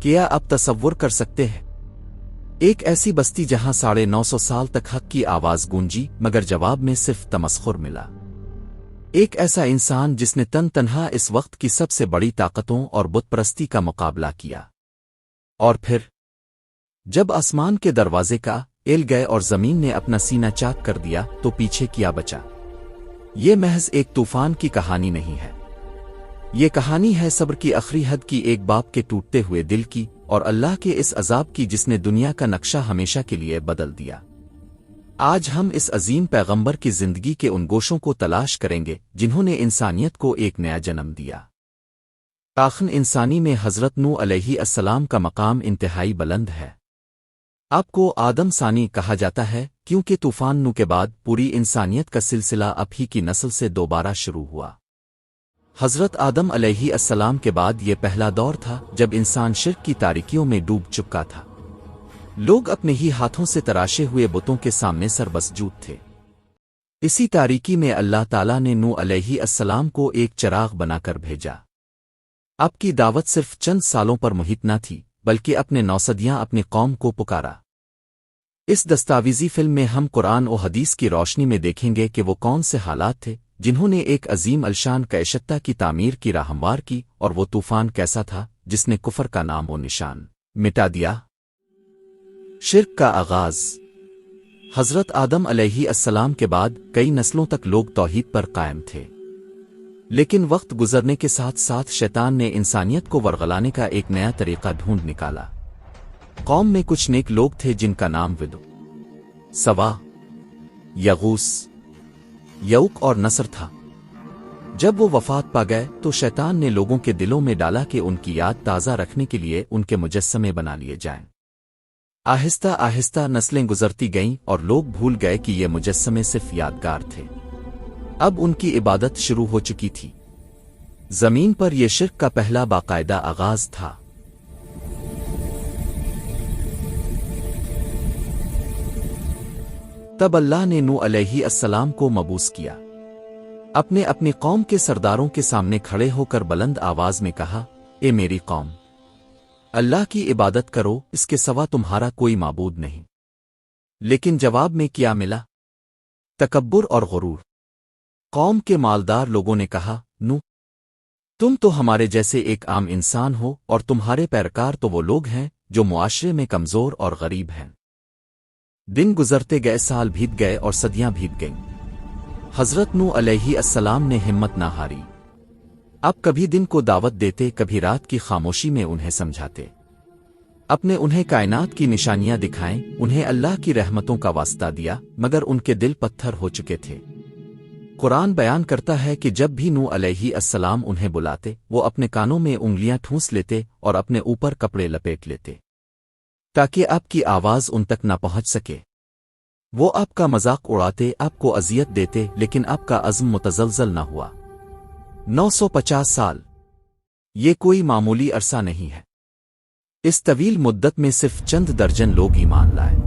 کیا اب تصور کر سکتے ہیں ایک ایسی بستی جہاں 950 سال تک حق کی آواز گونجی مگر جواب میں صرف تمسخر ملا؟ ایک ایسا انسان جس نے تنہا اس وقت کی سب سے بڑی طاقتوں اور بت پرستی کا مقابلہ کیا، اور پھر جب آسمان کے دروازے کا ایل گئے اور زمین نے اپنا سینہ چاک کر دیا تو پیچھے کیا بچا؟ یہ محض ایک طوفان کی کہانی نہیں ہے، یہ کہانی ہے صبر کی آخری حد کی، ایک باپ کے ٹوٹتے ہوئے دل کی، اور اللہ کے اس عذاب کی جس نے دنیا کا نقشہ ہمیشہ کے لیے بدل دیا۔ آج ہم اس عظیم پیغمبر کی زندگی کے ان گوشوں کو تلاش کریں گے جنہوں نے انسانیت کو ایک نیا جنم دیا۔ آخر انسانی میں حضرت نوح علیہ السلام کا مقام انتہائی بلند ہے۔ آپ کو آدم ثانی کہا جاتا ہے کیونکہ طوفان نوح کے بعد پوری انسانیت کا سلسلہ اب ہی کی نسل سے دوبارہ شروع ہوا۔ حضرت آدم علیہ السلام کے بعد یہ پہلا دور تھا جب انسان شرک کی تاریکیوں میں ڈوب چکا تھا۔ لوگ اپنے ہی ہاتھوں سے تراشے ہوئے بتوں کے سامنے سر مسجود تھے۔ اسی تاریکی میں اللہ تعالیٰ نے نوح علیہ السلام کو ایک چراغ بنا کر بھیجا۔ آپ کی دعوت صرف چند سالوں پر محیط نہ تھی بلکہ اپنے 9 صدیاں اپنی قوم کو پکارا۔ اس دستاویزی فلم میں ہم قرآن و حدیث کی روشنی میں دیکھیں گے کہ وہ کون سے حالات تھے جنہوں نے ایک عظیم الشان کائشتہ کی تعمیر کی راہ ہموار کی، اور وہ طوفان کیسا تھا جس نے کفر کا نام و نشان مٹا دیا۔ شرک کا آغاز۔ حضرت آدم علیہ السلام کے بعد کئی نسلوں تک لوگ توحید پر قائم تھے، لیکن وقت گزرنے کے ساتھ ساتھ شیطان نے انسانیت کو ورغلانے کا ایک نیا طریقہ ڈھونڈ نکالا۔ قوم میں کچھ نیک لوگ تھے جن کا نام ود، سوا، یغوث، یعوق اور نصر تھا۔ جب وہ وفات پا گئے تو شیطان نے لوگوں کے دلوں میں ڈالا کہ ان کی یاد تازہ رکھنے کے لیے ان کے مجسمے بنا لیے جائیں۔ آہستہ آہستہ نسلیں گزرتی گئیں اور لوگ بھول گئے کہ یہ مجسمے صرف یادگار تھے۔ اب ان کی عبادت شروع ہو چکی تھی۔ زمین پر یہ شرک کا پہلا باقاعدہ آغاز تھا۔ تب اللہ نے نوح علیہ السلام کو مبعوث کیا۔ اپنی قوم کے سرداروں کے سامنے کھڑے ہو کر بلند آواز میں کہا، اے میری قوم، اللہ کی عبادت کرو، اس کے سوا تمہارا کوئی معبود نہیں۔ لیکن جواب میں کیا ملا؟ تکبر اور غرور۔ قوم کے مالدار لوگوں نے کہا، نوح، تم تو ہمارے جیسے ایک عام انسان ہو، اور تمہارے پیروکار تو وہ لوگ ہیں جو معاشرے میں کمزور اور غریب ہیں۔ دن گزرتے گئے، سال بیت گئے اور صدیاں بیت گئیں۔ حضرت نوح علیہ السلام نے ہمت نہ ہاری۔ اب کبھی دن کو دعوت دیتے، کبھی رات کی خاموشی میں انہیں سمجھاتے، انہیں کائنات کی نشانیاں دکھائیں، انہیں اللہ کی رحمتوں کا واسطہ دیا، مگر ان کے دل پتھر ہو چکے تھے۔ قرآن بیان کرتا ہے کہ جب بھی نوح علیہ السلام انہیں بلاتے، وہ اپنے کانوں میں انگلیاں ٹھونس لیتے اور اپنے اوپر کپڑے لپیٹ لیتے تاکہ آپ کی آواز ان تک نہ پہنچ سکے۔ وہ آپ کا مذاق اڑاتے، آپ کو اذیت دیتے، لیکن آپ کا عزم متزلزل نہ ہوا۔ 950 سال، یہ کوئی معمولی عرصہ نہیں ہے۔ اس طویل مدت میں صرف چند درجن لوگ ایمان لائے۔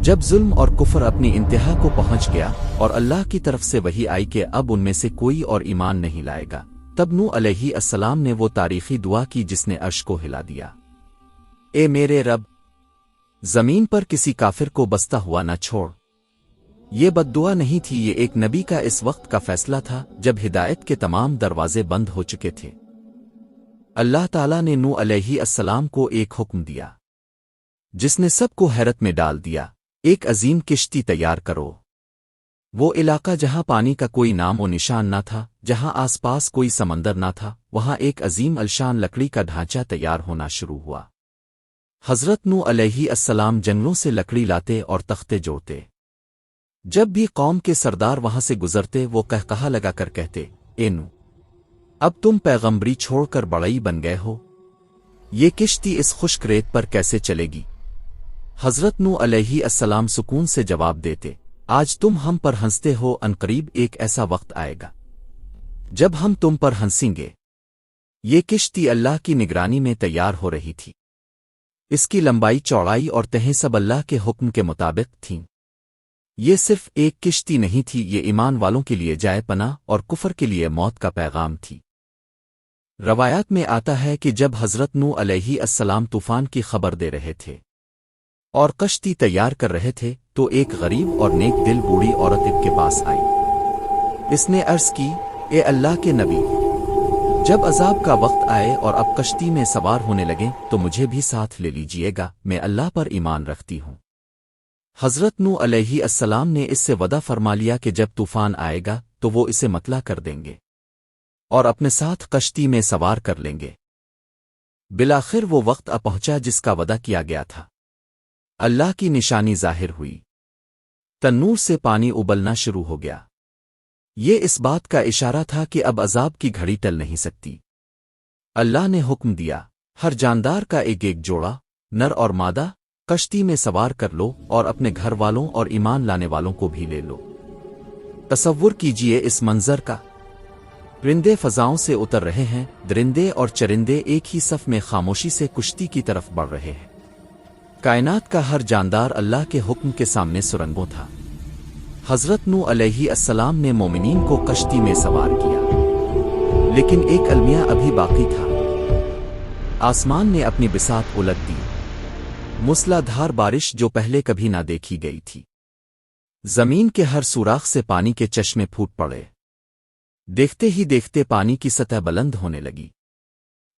جب ظلم اور کفر اپنی انتہا کو پہنچ گیا اور اللہ کی طرف سے وحی آئی کہ اب ان میں سے کوئی اور ایمان نہیں لائے گا، تب نوح علیہ السلام نے وہ تاریخی دعا کی جس نے عرش کو ہلا دیا، اے میرے رب، زمین پر کسی کافر کو بستا ہوا نہ چھوڑ۔ یہ بد دعا نہیں تھی، یہ ایک نبی کا اس وقت کا فیصلہ تھا جب ہدایت کے تمام دروازے بند ہو چکے تھے۔ اللہ تعالیٰ نے نوح علیہ السلام کو ایک حکم دیا جس نے سب کو حیرت میں ڈال دیا، ایک عظیم کشتی تیار کرو۔ وہ علاقہ جہاں پانی کا کوئی نام و نشان نہ تھا، جہاں آس پاس کوئی سمندر نہ تھا، وہاں ایک عظیم الشان لکڑی کا ڈھانچہ تیار ہونا شروع ہوا۔ حضرت نوح علیہ السلام جنگلوں سے لکڑی لاتے اور تختے جوڑتے۔ جب بھی قوم کے سردار وہاں سے گزرتے وہ قہقہا لگا کر کہتے، اے نوح، اب تم پیغمبری چھوڑ کر بڑئی بن گئے ہو، یہ کشتی اس خشک ریت پر کیسے چلے گی؟ حضرت نوح علیہ السلام سکون سے جواب دیتے، آج تم ہم پر ہنستے ہو، عنقریب ایک ایسا وقت آئے گا جب ہم تم پر ہنسیں گے۔ یہ کشتی اللہ کی نگرانی میں تیار ہو رہی تھی۔ اس کی لمبائی، چوڑائی اور تہیں سب اللہ کے حکم کے مطابق تھیں۔ یہ صرف ایک کشتی نہیں تھی، یہ ایمان والوں کے لیے جائے پناہ اور کفر کے لیے موت کا پیغام تھی۔ روایات میں آتا ہے کہ جب حضرت نوح علیہ السلام طوفان کی خبر دے رہے تھے اور کشتی تیار کر رہے تھے تو ایک غریب اور نیک دل بوڑھی عورت اب کے پاس آئی۔ اس نے عرض کی، اے اللہ کے نبی، جب عذاب کا وقت آئے اور اب کشتی میں سوار ہونے لگیں تو مجھے بھی ساتھ لے لیجئے گا، میں اللہ پر ایمان رکھتی ہوں۔ حضرت نوح علیہ السلام نے اس سے وعدہ فرما لیا کہ جب طوفان آئے گا تو وہ اسے مطلع کر دیں گے اور اپنے ساتھ کشتی میں سوار کر لیں گے۔ بالآخر وہ وقت آ پہنچا جس کا وعدہ کیا گیا تھا۔ اللہ کی نشانی ظاہر ہوئی، تنور سے پانی ابلنا شروع ہو گیا۔ یہ اس بات کا اشارہ تھا کہ اب عذاب کی گھڑی ٹل نہیں سکتی۔ اللہ نے حکم دیا، ہر جاندار کا ایک ایک جوڑا، نر اور مادہ، کشتی میں سوار کر لو اور اپنے گھر والوں اور ایمان لانے والوں کو بھی لے لو۔ تصور کیجئے اس منظر کا، پرندے فضاؤں سے اتر رہے ہیں، درندے اور چرندے ایک ہی صف میں خاموشی سے کشتی کی طرف بڑھ رہے ہیں۔ کائنات کا ہر جاندار اللہ کے حکم کے سامنے سرنگوں تھا۔ حضرت نوح علیہ السلام نے مومنین کو کشتی میں سوار کیا، لیکن ایک المیہ ابھی باقی تھا۔ آسمان نے اپنی بساط الٹ دی، موسلا دھار بارش جو پہلے کبھی نہ دیکھی گئی تھی۔ زمین کے ہر سوراخ سے پانی کے چشمے پھوٹ پڑے، دیکھتے ہی دیکھتے پانی کی سطح بلند ہونے لگی۔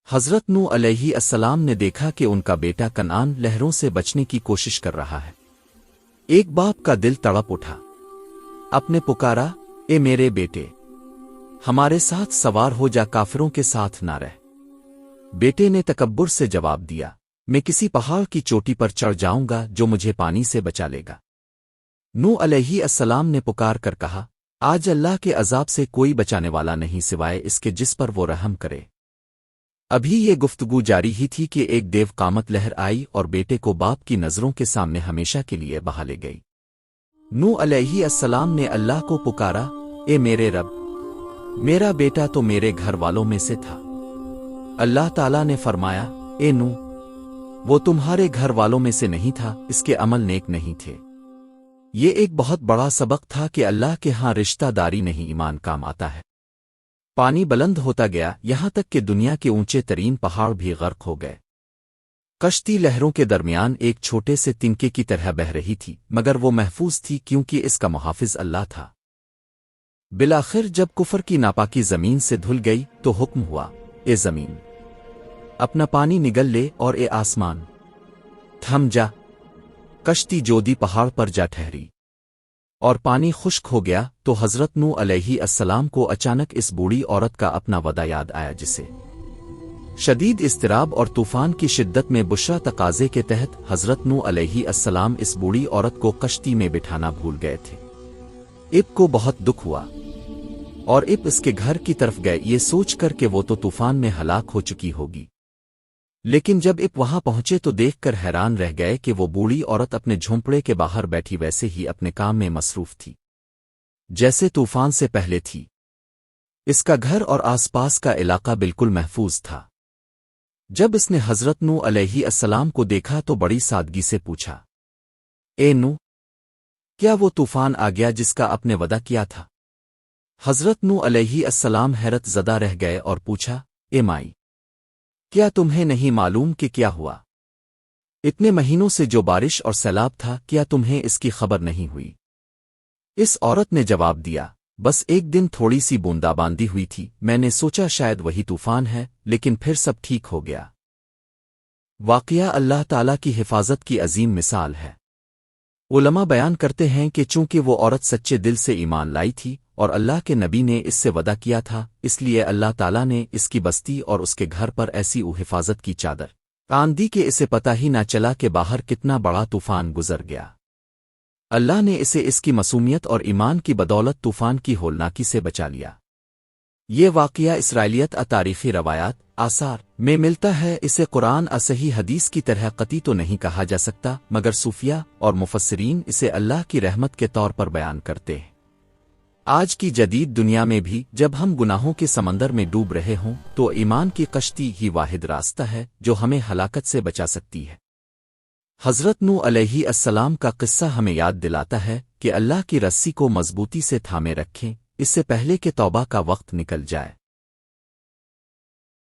حضرت نوح علیہ السلام نے دیکھا کہ ان کا بیٹا کنعان لہروں سے بچنے کی کوشش کر رہا ہے۔ ایک باپ کا دل تڑپ اٹھا، اپنے پکارا، اے میرے بیٹے، ہمارے ساتھ سوار ہو جا، کافروں کے ساتھ نہ رہ۔ بیٹے نے تکبر سے جواب دیا، میں کسی پہاڑ کی چوٹی پر چڑھ جاؤں گا جو مجھے پانی سے بچا لے گا۔ نوح علیہ السلام نے پکار کر کہا، آج اللہ کے عذاب سے کوئی بچانے والا نہیں سوائے اس کے جس پر وہ رحم کرے۔ ابھی یہ گفتگو جاری ہی تھی کہ ایک دیو قامت لہر آئی اور بیٹے کو باپ کی نظروں کے سامنے ہمیشہ کے لیے بہا لے گئی۔ نوح علیہ السلام نے اللہ کو پکارا، اے میرے رب، میرا بیٹا تو میرے گھر والوں میں سے تھا۔ اللہ تعالیٰ نے فرمایا، اے نوح، وہ تمہارے گھر والوں میں سے نہیں تھا، اس کے عمل نیک نہیں تھے۔ یہ ایک بہت بڑا سبق تھا کہ اللہ کے ہاں رشتہ داری نہیں ایمان کام آتا ہے۔ پانی بلند ہوتا گیا، یہاں تک کہ دنیا کے اونچے ترین پہاڑ بھی غرق ہو گئے۔ کشتی لہروں کے درمیان ایک چھوٹے سے تنکے کی طرح بہہ رہی تھی، مگر وہ محفوظ تھی کیونکہ اس کا محافظ اللہ تھا۔ بالآخر جب کفر کی ناپاکی زمین سے دھل گئی تو حکم ہوا، اے زمین، اپنا پانی نگل لے، اور اے آسمان، تھم جا۔ کشتی جودی پہاڑ پر جا ٹھہری اور پانی خشک ہو گیا تو حضرت نوح علیہ السلام کو اچانک اس بوڑھی عورت کا اپنا وعدہ یاد آیا، جسے شدید اضطراب اور طوفان کی شدت میں بشرا تقاضے کے تحت حضرت نوح علیہ السلام اس بوڑھی عورت کو کشتی میں بٹھانا بھول گئے تھے۔ اب کو بہت دکھ ہوا اور اب اس کے گھر کی طرف گئے، یہ سوچ کر کہ وہ تو طوفان میں ہلاک ہو چکی ہوگی۔ لیکن جب اب وہاں پہنچے تو دیکھ کر حیران رہ گئے کہ وہ بوڑھی عورت اپنے جھونپڑے کے باہر بیٹھی ویسے ہی اپنے کام میں مصروف تھی جیسے طوفان سے پہلے تھی۔ اس کا گھر اور آس پاس کا علاقہ بالکل محفوظ تھا۔ جب اس نے حضرت نوح علیہ السلام کو دیکھا تو بڑی سادگی سے پوچھا، اے نوح، کیا وہ طوفان آ گیا جس کا آپ نے وعدہ کیا تھا؟ حضرت نوح علیہ السلام حیرت زدہ رہ گئے اور پوچھا، اے مائی، کیا تمہیں نہیں معلوم کہ کیا ہوا؟ اتنے مہینوں سے جو بارش اور سیلاب تھا، کیا تمہیں اس کی خبر نہیں ہوئی؟ اس عورت نے جواب دیا، بس ایک دن تھوڑی سی بوندا باندی ہوئی تھی، میں نے سوچا شاید وہی طوفان ہے، لیکن پھر سب ٹھیک ہو گیا۔ واقعہ اللہ تعالیٰ کی حفاظت کی عظیم مثال ہے۔ علماء بیان کرتے ہیں کہ چونکہ وہ عورت سچے دل سے ایمان لائی تھی اور اللہ کے نبی نے اس سے وعدہ کیا تھا، اس لیے اللہ تعالیٰ نے اس کی بستی اور اس کے گھر پر ایسی حفاظت کی چادر تان دی کہ اسے پتہ ہی نہ چلا کہ باہر کتنا بڑا طوفان گزر گیا۔ اللہ نے اسے اس کی معصومیت اور ایمان کی بدولت طوفان کی ہولناکی سے بچا لیا۔ یہ واقعہ اسرائیلیت تاریخی روایات آثار میں ملتا ہے، اسے قرآن صحیح حدیث کی طرح قطعی تو نہیں کہا جا سکتا، مگر صوفیہ اور مفسرین اسے اللہ کی رحمت کے طور پر بیان کرتے ہیں۔ آج کی جدید دنیا میں بھی جب ہم گناہوں کے سمندر میں ڈوب رہے ہوں تو ایمان کی کشتی ہی واحد راستہ ہے جو ہمیں ہلاکت سے بچا سکتی ہے۔ حضرت نوح علیہ السلام کا قصہ ہمیں یاد دلاتا ہے کہ اللہ کی رسی کو مضبوطی سے تھامے رکھیں، اس سے پہلے کہ توبہ کا وقت نکل جائے۔